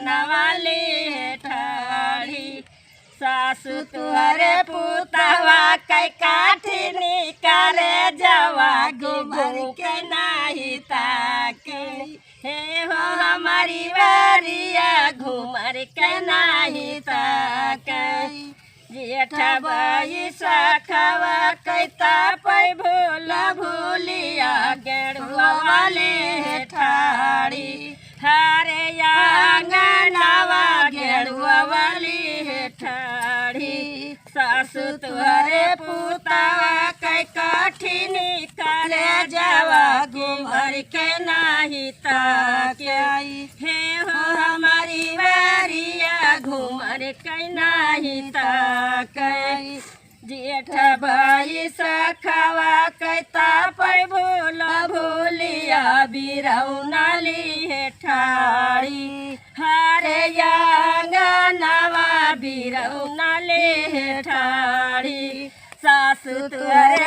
नवाली ठाड़ी सासु तुहरे पुतवा कै काठी निकाले जवा घूमर के नाही ताके हे हो हमारी बारिया घूमर के नाही ताके जेठ बाई सखवा कैता पै भूला भूलिया गेड़ुआ वाले ठाड़ी हरे आंगनवा गेड़ुआ वाली ठाड़ी सासु तुहरे पुतवा कै काठी निकाले जावा घूमर के नाही ताके हे हो हमारी बारिया घूमर के नाही ताके जेठ बाई सखवा कैता पै भूला भूलिया बिरौनाली ठाड़ी हरे आंगनवा बिरौनाली ठाड़ी सासु तुहरे